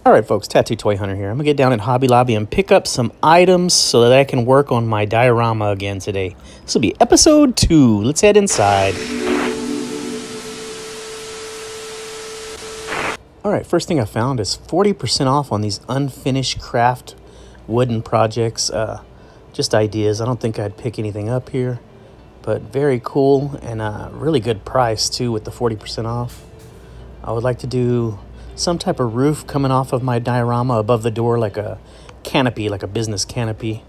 All right, folks, Tattoo Toy Hunter here. I'm going to get down at Hobby Lobby and pick up some items so that I can work on my diorama again today. This will be episode 2. Let's head inside. All right, first thing I found is 40% off on these unfinished craft wooden projects. Just ideas. I don't think I'd pick anything up here, but very cool and really good price, too, with the 40% off. I would like to do some type of roof coming off of my diorama above the door, like a canopy, like a business canopy.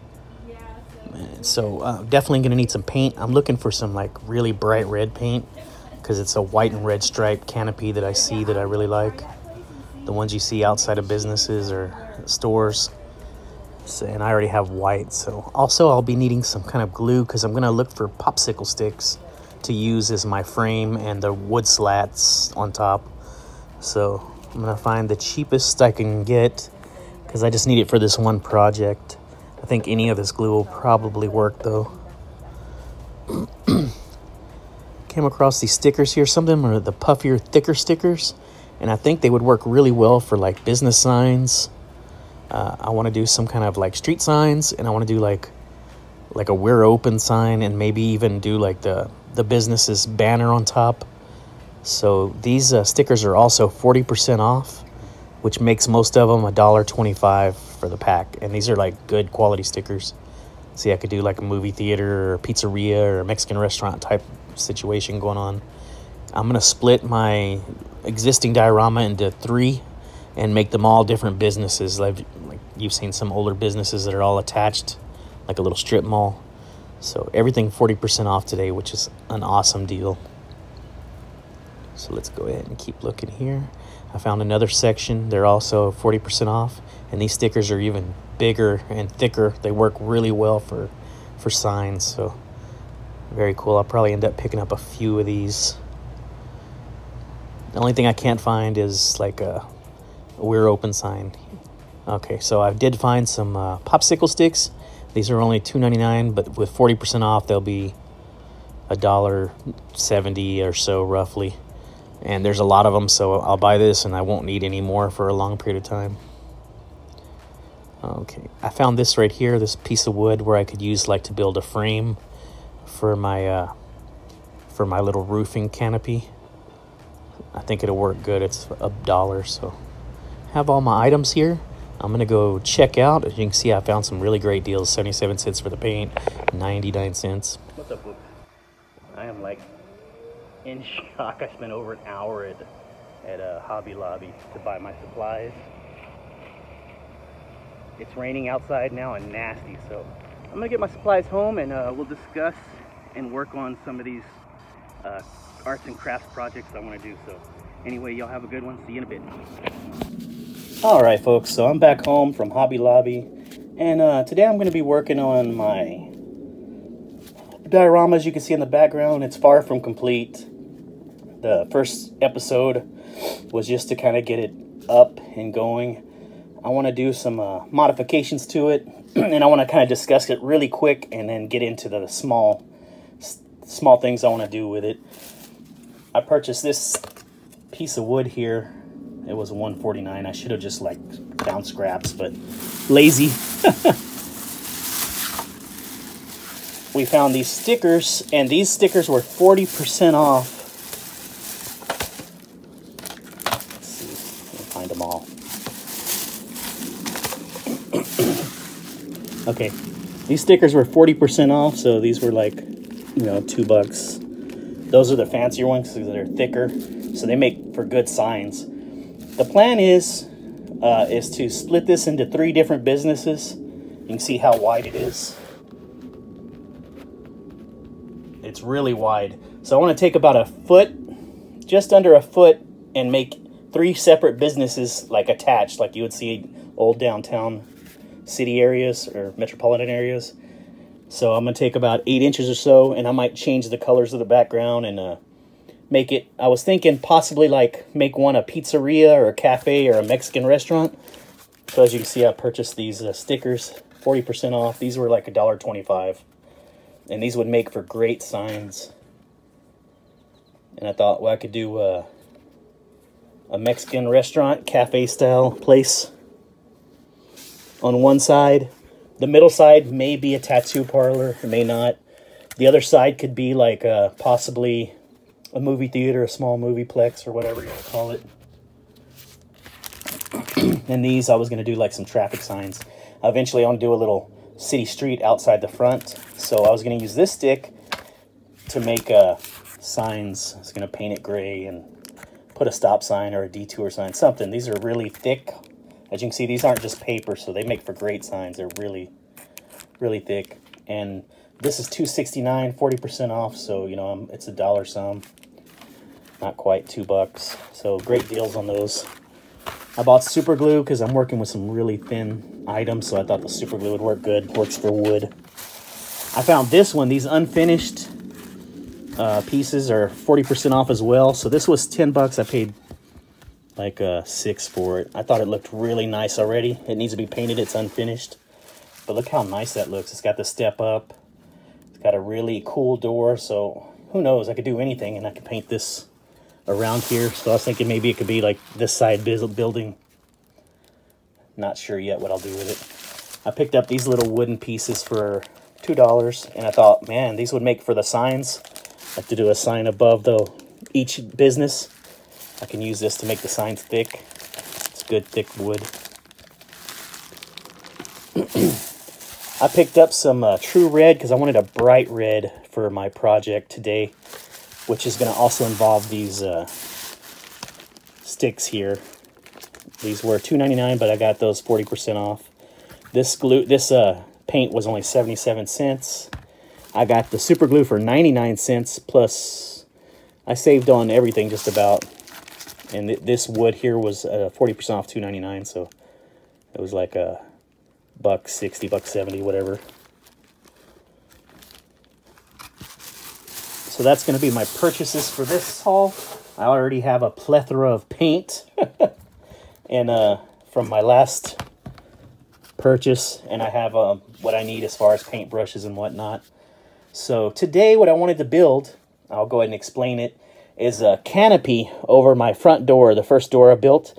So definitely going to need some paint. I'm looking for some like really bright red paint because it's a white and red striped canopy that I see that I really like. The ones you see outside of businesses or stores. So, and I already have white. So also I'll be needing some kind of glue because I'm going to look for popsicle sticks to use as my frame and the wood slats on top. So I'm going to find the cheapest I can get because I just need it for this one project. I think any of this glue will probably work, though. Came across these stickers here. Some of them are the puffier, thicker stickers, and I think they would work really well for, like, business signs. I want to do some kind of, like, street signs, and I want to do, like a We're Open sign, and maybe even do, like, the business's banner on top. So these stickers are also 40% off, which makes most of them $1.25 for the pack. And these are like good quality stickers. See, I could do like a movie theater or a pizzeria or a Mexican restaurant type situation going on. I'm going to split my existing diorama into 3 and make them all different businesses. Like you've seen some older businesses that are all attached, like a little strip mall. So everything 40% off today, which is an awesome deal. So let's go ahead and keep looking here. I found another section. They're also 40% off. And these stickers are even bigger and thicker. They work really well for signs. So very cool. I'll probably end up picking up a few of these. The only thing I can't find is like a We're Open sign. Okay, so I did find some popsicle sticks. These are only $2.99, but with 40% off, they'll be $1.70 or so roughly. And there's a lot of them, so I'll buy this and I won't need any more for a long period of time. Okay, I found this right here, this piece of wood where I could use like to build a frame for my little roofing canopy. I think it'll work good. It's $1, so have all my items here. I'm gonna go check out. As you can see, I found some really great deals. 77 cents for the paint, 99 cents. What's up, folks? I am like in shock. I spent over an hour at a Hobby Lobby to buy my supplies. It's raining outside now and nasty, so I'm gonna get my supplies home and we'll discuss and work on some of these arts and crafts projects I want to do. So anyway, y'all have a good one. See you in a bit. All right, folks, so I'm back home from Hobby Lobby, and today I'm going to be working on my diorama. As you can see in the background, it's far from complete. The first episode was just to kind of get it up and going. I want to do some modifications to it, and I want to kind of discuss it really quick and then get into the small things I want to do with it. I purchased this piece of wood here. It was $1.49. I should have just like found scraps, but lazy. We found these stickers, and these stickers were 40% off. Let's see, let me find them all. Okay, these stickers were 40% off, so these were like, you know, $2. Those are the fancier ones because they're thicker, so they make for good signs. The plan is to split this into 3 different businesses. You can see how wide it is. It's really wide. So I want to take about a foot, just under a foot, and make 3 separate businesses like attached, like you would see old downtown city areas or metropolitan areas. So I'm going to take about 8 inches or so, and I might change the colors of the background and make it, I was thinking possibly like make one a pizzeria or a cafe or a Mexican restaurant. So as you can see, I purchased these stickers, 40% off. These were like $1.25. And these would make for great signs. And I thought, well, I could do a Mexican restaurant, cafe style place on one side. The middle side may be a tattoo parlor, it may not. The other side could be like possibly a movie theater, a small movieplex, or whatever you want to call it. And these, I was going to do like some traffic signs. Eventually, I want to do a little city street outside the front. So I was going to use this stick to make signs. I was going to paint it gray and put a stop sign or a detour sign, something. These are really thick. As you can see, these aren't just paper, so they make for great signs. They're really, really thick. And this is $2.69, 40% off, so, you know, it's a dollar some. Not quite $2. So great deals on those. I bought super glue because I'm working with some really thin items, so I thought the super glue would work good. Works for wood. I found this one. These unfinished pieces are 40% off as well. So this was $10. I paid like $6 for it. I thought it looked really nice already. It needs to be painted. It's unfinished. But look how nice that looks. It's got the step up. It's got a really cool door. So who knows? I could do anything, and I could paint this around here. So I was thinking maybe it could be like this side building. Not sure yet what I'll do with it. I picked up these little wooden pieces for $2, and I thought, man, these would make for the signs. I have to do a sign above each business. I can use this to make the signs thick. It's good thick wood. I picked up some true red because I wanted a bright red for my project today, which is going to also involve these sticks here. These were $2.99, but I got those 40% off. This paint was only 77 cents. I got the super glue for 99 cents, plus I saved on everything just about. And this wood here was 40% off, $2.99, so it was like a $1.60, $1.70, whatever. So that's going to be my purchases for this haul. I already have a plethora of paint and from my last purchase, and I have what I need as far as paint brushes and whatnot. So today what I wanted to build, I'll go ahead and explain it, is a canopy over my front door, the first door I built.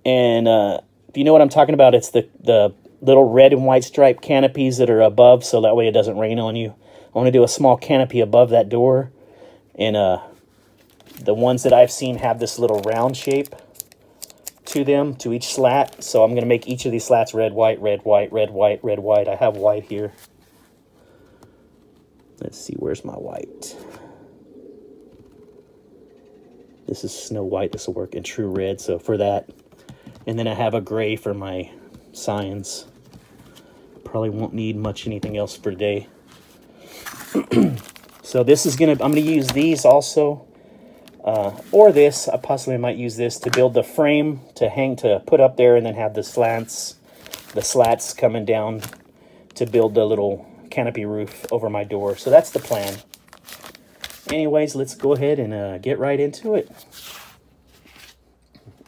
And if you know what I'm talking about, it's the little red and white striped canopies that are above, so that way it doesn't rain on you. I want to do a small canopy above that door. And the ones that I've seen have this little round shape to them, to each slat. So I'm going to make each of these slats red, white, red, white, red, white, red, white. I have white here. Let's see, where's my white? This is Snow White. This will work in true red, so for that. And then I have a gray for my signs. Probably won't need much anything else for today. So this is I'm gonna use these also, or this. I possibly might use this to build the frame to put up there, and then have the slats coming down to build the little canopy roof over my door. So that's the plan. Anyways, let's go ahead and get right into it.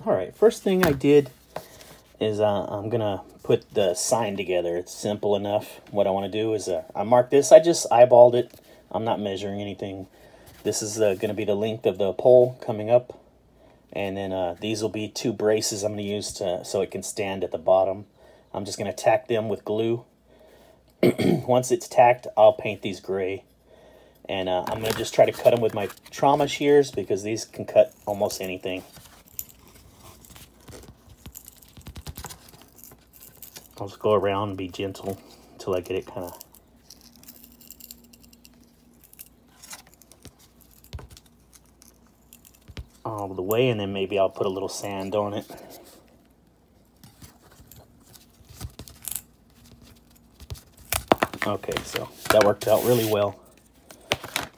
All right, first thing I did is I'm gonna put the sign together. It's simple enough. What I want to do is I marked this. I just eyeballed it. I'm not measuring anything. This is going to be the length of the pole coming up, and then these will be 2 braces I'm going to use so it can stand at the bottom. I'm just going to tack them with glue. Once it's tacked, I'll paint these gray, and I'm going to just try to cut them with my trauma shears because these can cut almost anything. I'll just go around and be gentle until I get it kind of all the way, and then maybe I'll put a little sand on it. Okay, so that worked out really well.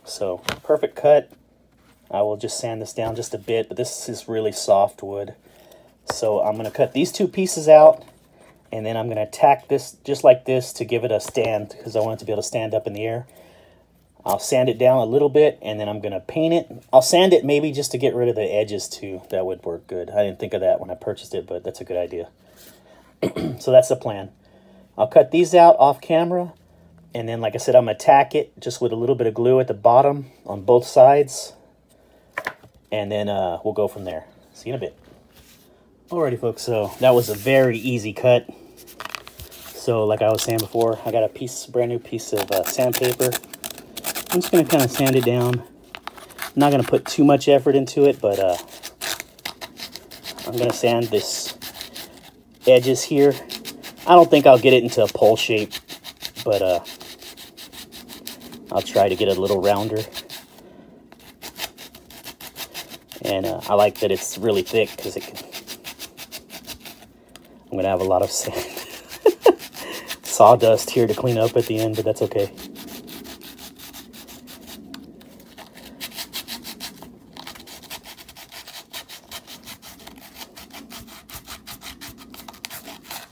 So, perfect cut. I will just sand this down just a bit, but this is really soft wood. So I'm going to cut these 2 pieces out, and then I'm going to tack this just like this to give it a stand, because I want it to be able to stand up in the air. I'll sand it down a little bit, and then I'm going to paint it. I'll sand it maybe just to get rid of the edges too. That would work good. I didn't think of that when I purchased it, but that's a good idea. So that's the plan. I'll cut these out off camera, and then, like I said, I'm going to tack it just with a little bit of glue at the bottom on both sides, and then we'll go from there. See you in a bit. Alrighty folks, so that was a very easy cut. So like I was saying before, I got a brand new piece of sandpaper. I'm just going to kind of sand it down. I'm not going to put too much effort into it, but I'm going to sand this edges here. I don't think I'll get it into a pole shape, but I'll try to get it a little rounder. And I like that it's really thick because I'm going to have a lot of sand. Sawdust here to clean up at the end, but that's okay.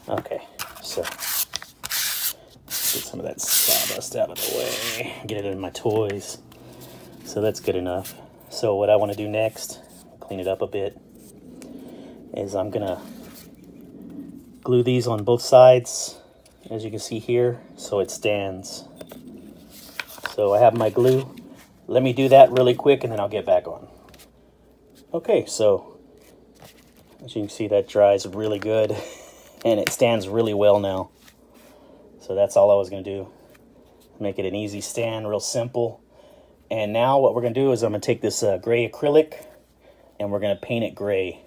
Okay, so let's get some of that sawdust out of the way, get it in my toys. So that's good enough. So what I want to do next, clean it up a bit, is I'm gonna glue these on both sides, as you can see here, so it stands. So I have my glue. Let me do that really quick and then I'll get back on. Okay, so as you can see, that dries really good and it stands really well now. So that's all I was gonna do. Make it an easy stand, real simple. And now what we're gonna do is I'm gonna take this gray acrylic and we're gonna paint it gray.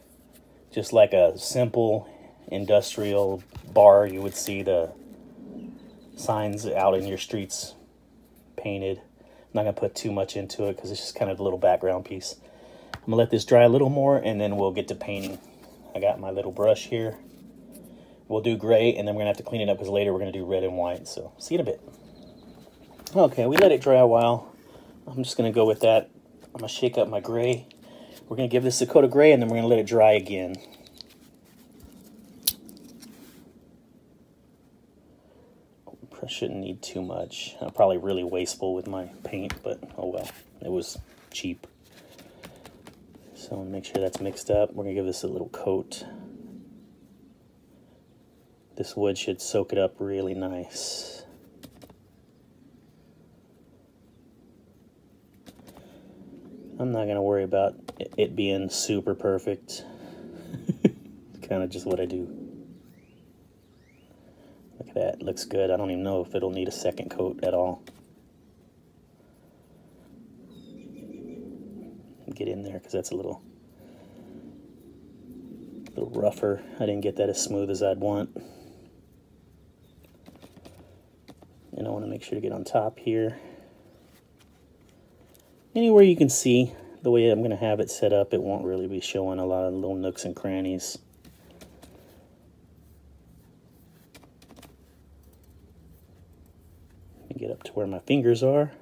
Just like a simple industrial bar, you would see the signs out in your streets painted. I'm not gonna put too much into it because it's just kind of a little background piece. I'm gonna let this dry a little more and then we'll get to painting. I got my little brush here. We'll do gray and then we're gonna have to clean it up because later we're gonna do red and white. So see you in a bit. Okay, we let it dry a while. I'm just gonna go with that. I'm gonna shake up my gray. We're gonna give this a coat of gray and then we're gonna let it dry again. I shouldn't need too much. I'm probably really wasteful with my paint, but oh well, it was cheap. So make sure that's mixed up. We're gonna give this a little coat. This wood should soak it up really nice. I'm not gonna worry about it being super perfect. It's kind of just what I do. Look at that, looks good. I don't even know if it'll need a second coat at all. Get in there because that's a little rougher. I didn't get that as smooth as I'd want. And I want to make sure to get on top here. Anywhere you can see, the way I'm going to have it set up, it won't really be showing a lot of little nooks and crannies. Get up to where my fingers are.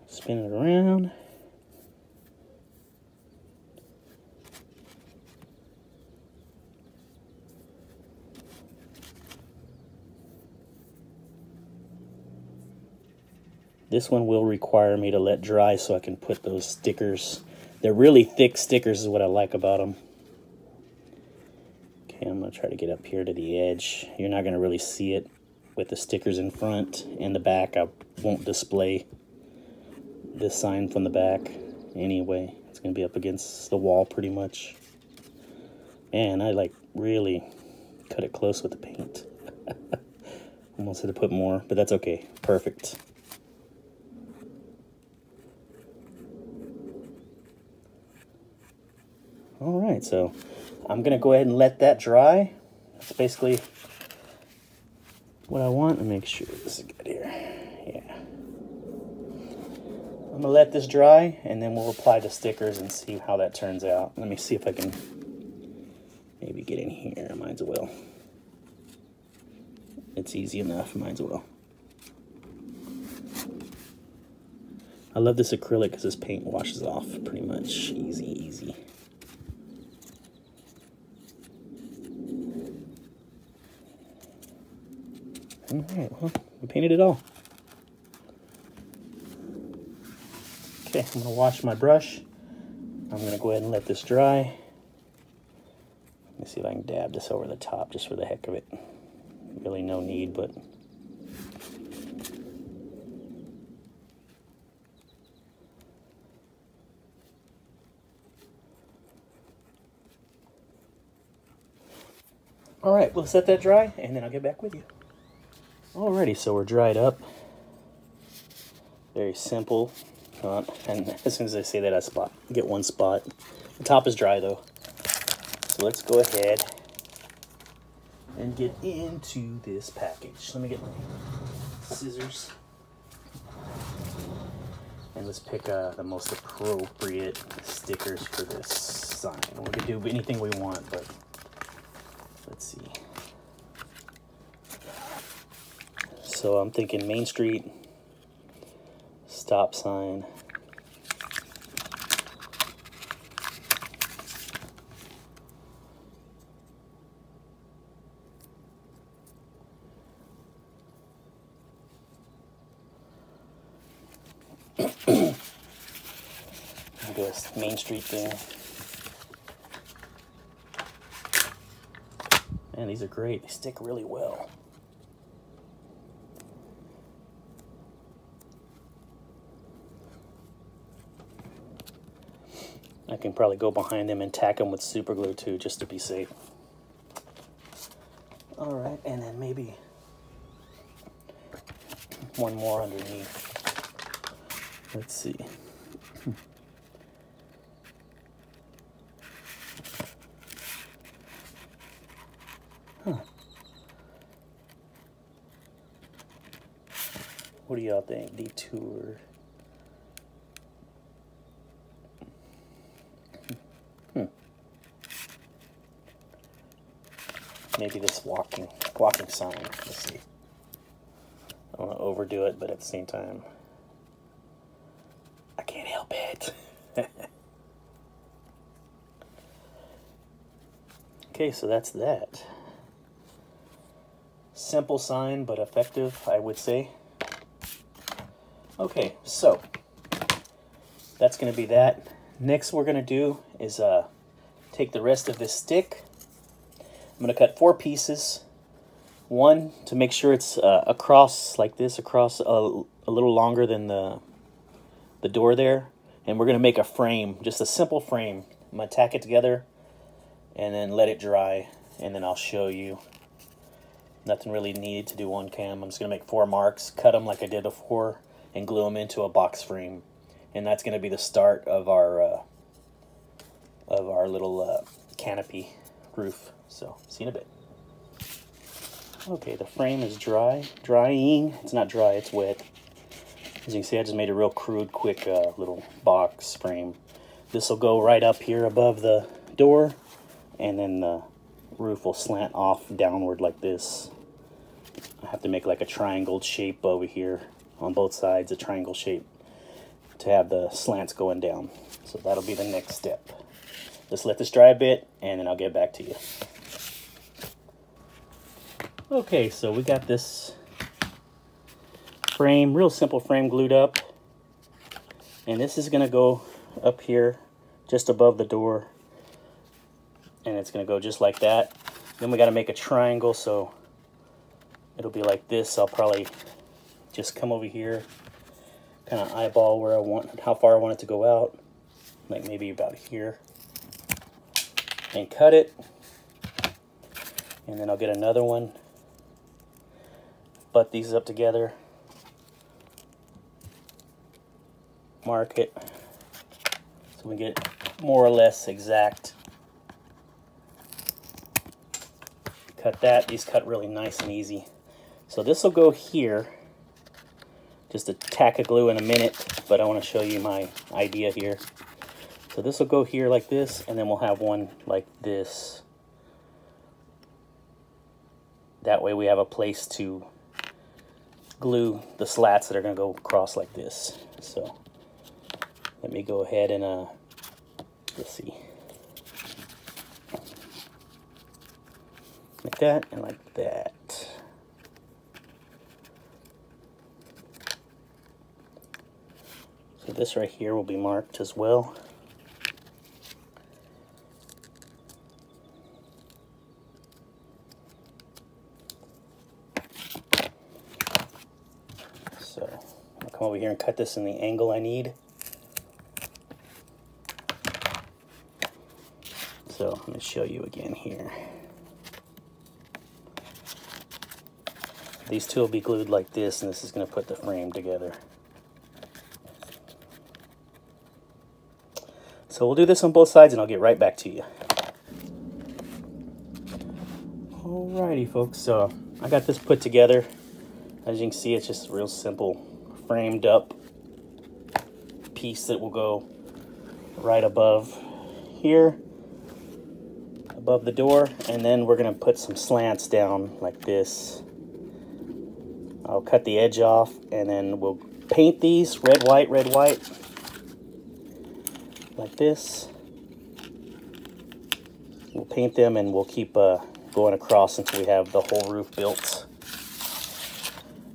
Spin it around. This one will require me to let dry so I can put those stickers. They're really thick stickers is what I like about them. Okay, I'm going to try to get up here to the edge. You're not going to really see it with the stickers in front and the back. I won't display this sign from the back anyway. It's going to be up against the wall pretty much. Man, I like really cut it close with the paint. Almost had to put more, but that's okay. Perfect. All right, so I'm gonna go ahead and let that dry. That's basically what I want to make sure this is good here. Yeah. I'm gonna let this dry and then we'll apply the stickers and see how that turns out. Let me see if I can maybe get in here. Might as well. It's easy enough, might as well. I love this acrylic because this paint washes off pretty much. Easy, easy. Alright, well, we painted it all. Okay, I'm going to wash my brush. I'm going to go ahead and let this dry. Let me see if I can dab this over the top just for the heck of it. Really no need, but All right, we'll set that dry, and then I'll get back with you. Alrighty, so we're dried up. Very simple. And as soon as I say that, I get one spot. The top is dry, though. So let's go ahead and get into this package. Let me get my scissors. And let's pick the most appropriate stickers for this sign. We can do anything we want, but let's see. So I'm thinking Main Street, stop sign. This Main Street thing. Man, these are great. They stick really well. I can probably go behind them and tack them with super glue too, just to be safe. All right, and then maybe one more underneath. Let's see. Huh. What do y'all think? Detour. Maybe this walking sign. Let's see. I don't want to overdo it, but at the same time, I can't help it. Okay, so that's that. Simple sign, but effective, I would say. Okay, so that's going to be that. Next, we're going to do is take the rest of this stick. I'm going to cut 4 pieces. One to make sure it's across like this, across a little longer than the door there. And we're going to make a frame, just a simple frame. I'm going to tack it together and then let it dry, and then I'll show you. Nothing really needed to do on cam. I'm just going to make 4 marks, cut them like I did before, and glue them into a box frame. And that's going to be the start of our little canopy roof. So, see you in a bit. Okay, the frame is drying. It's not dry, it's wet. As you can see, I just made a real crude, quick little box frame. This will go right up here above the door, and then the roof will slant off downward like this. I have to make like a triangle shape over here on both sides, a triangle shape, to have the slants going down. So that'll be the next step. Just let this dry a bit, and then I'll get back to you. Okay, so we got this frame, real simple frame, glued up. And this is going to go up here, just above the door. And it's going to go just like that. Then we got to make a triangle, so it'll be like this. I'll probably just come over here, kind of eyeball where I want, how far I want it to go out. Like maybe about here. And cut it. And then I'll get another one. Butt these up together. Mark it. So we get more or less exact. Cut that. These cut really nice and easy. So this will go here. Just a tack of glue in a minute, but I want to show you my idea here. So this will go here like this, and then we'll have one like this. That way we have a place to glue the slats that are going to go across like this. So let me go ahead and let's see, like that and like that. So this right here will be marked as well. So I'll come over here and cut this in the angle I need. So let me show you again here. These two will be glued like this, and this is going to put the frame together. So we'll do this on both sides, and I'll get right back to you. Alrighty, folks, so I got this put together. As you can see, it's just a real simple framed up piece that will go right above here, above the door, and then we're going to put some slants down like this. I'll cut the edge off, and then we'll paint these red, white, like this. We'll paint them, and we'll keep going across until we have the whole roof built.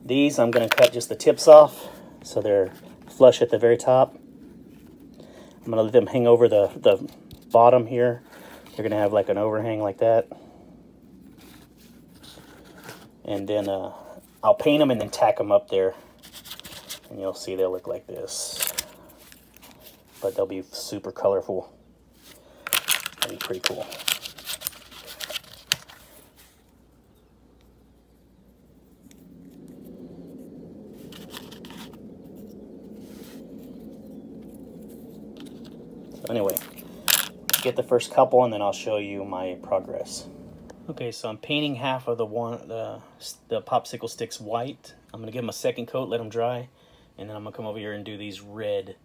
These I'm going to cut just the tips off so they're flush at the very top. I'm going to let them hang over the bottom here. They're going to have like an overhang like that. And then I'll paint them and then tack them up there. And you'll see they'll look like this. But they'll be super colorful. That'll be pretty cool. Anyway, get the first couple and then I'll show you my progress. Okay, so I'm painting half of the popsicle sticks white. I'm gonna give them a second coat, let them dry, and then I'm gonna come over here and do these red.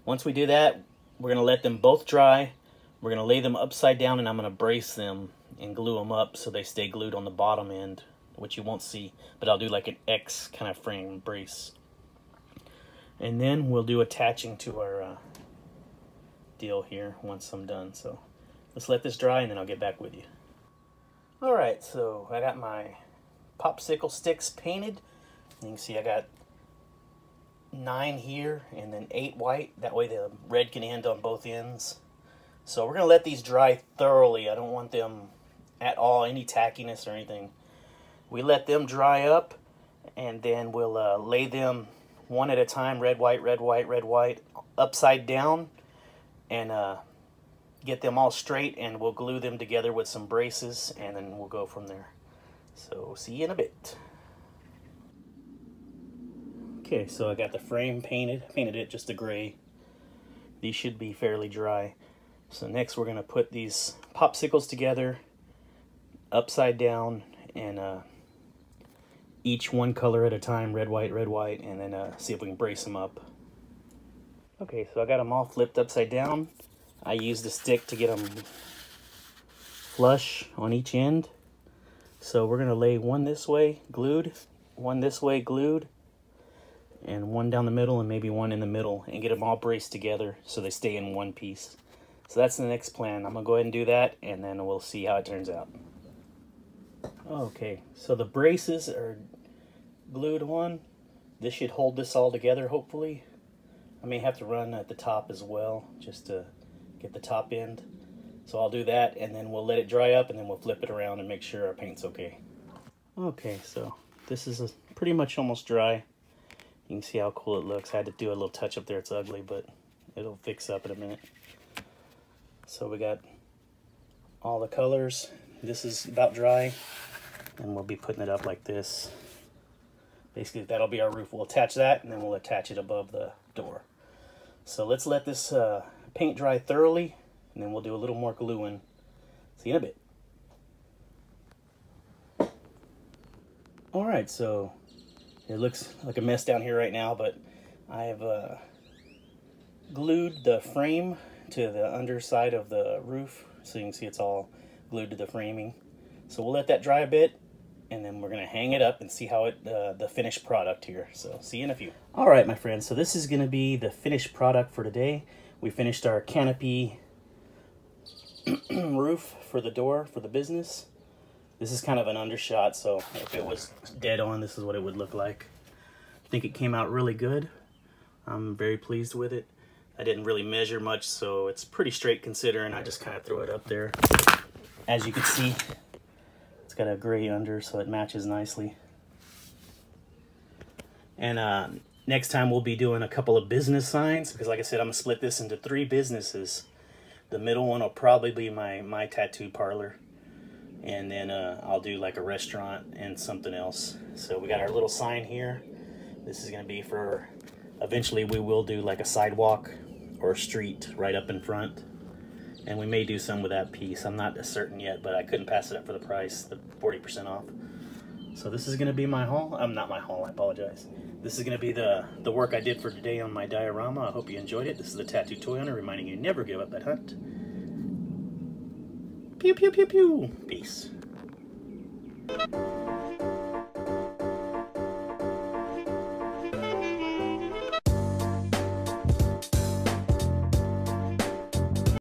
Once we do that, we're gonna let them both dry. We're gonna lay them upside down, and I'm gonna brace them and glue them up so they stay glued on the bottom end, which you won't see, but I'll do like an X kind of frame brace. And then we'll do attaching to our deal here once I'm done. So let's let this dry and then I'll get back with you. Alright, so I got my popsicle sticks painted. You can see I got 9 here and then 8 white. That way the red can end on both ends. So we're going to let these dry thoroughly. I don't want them at all, any tackiness or anything. We let them dry up, and then we'll lay them one at a time, red, white, upside down, and get them all straight, and we'll glue them together with some braces, and then we'll go from there. So see you in a bit. Okay, so I got the frame painted. I painted it just a gray. These should be fairly dry. So next we're going to put these popsicles together, upside down, and each one color at a time, red, white, and then see if we can brace them up. Okay, so I got them all flipped upside down. I used a stick to get them flush on each end. So we're going to lay one this way, glued, one this way, glued, and one down the middle and maybe one in the middle, and get them all braced together so they stay in one piece. So that's the next plan. I'm going to go ahead and do that, and then we'll see how it turns out. Okay, so the braces are glued on. This should hold this all together, hopefully. I may have to run at the top as well, just to get the top end. So I'll do that, and then we'll let it dry up, and then we'll flip it around and make sure our paint's okay. Okay, so this is pretty much almost dry. You can see how cool it looks. I had to do a little touch up there. It's ugly, but it'll fix up in a minute. So we got all the colors. This is about dry, and we'll be putting it up like this. Basically, that'll be our roof. We'll attach that, and then we'll attach it above the door. So let's let this paint dry thoroughly, and then we'll do a little more gluing. See you in a bit. Alright, so it looks like a mess down here right now, but I have glued the frame to the underside of the roof, so you can see it's all glued to the framing. So we'll let that dry a bit, and then we're going to hang it up and see how it the finished product here. So see you in a few. All right, my friends, so this is going to be the finished product for today. We finished our canopy roof for the door for the business. This is kind of an undershot, so if it was dead on, this is what it would look like. I think it came out really good. I'm very pleased with it. I didn't really measure much, so it's pretty straight considering. I just kind of threw it up there. As you can see, it's got a gray under, so it matches nicely. And next time we'll be doing a couple of business signs, because like I said, I'm going to split this into 3 businesses. The middle one will probably be my tattoo parlor. and then I'll do like a restaurant and something else. So we got our little sign here. This is going to be for, eventually we will do like a sidewalk or a street right up in front. And we may do some with that piece. I'm not certain yet, but I couldn't pass it up for the price, the 40% off. So this is going to be my haul. Not my haul, I apologize. This is going to be the work I did for today on my diorama. I hope you enjoyed it. This is the Tattoo Toy Hunter, reminding you never give up that hunt. Pew, pew, pew, pew. Peace.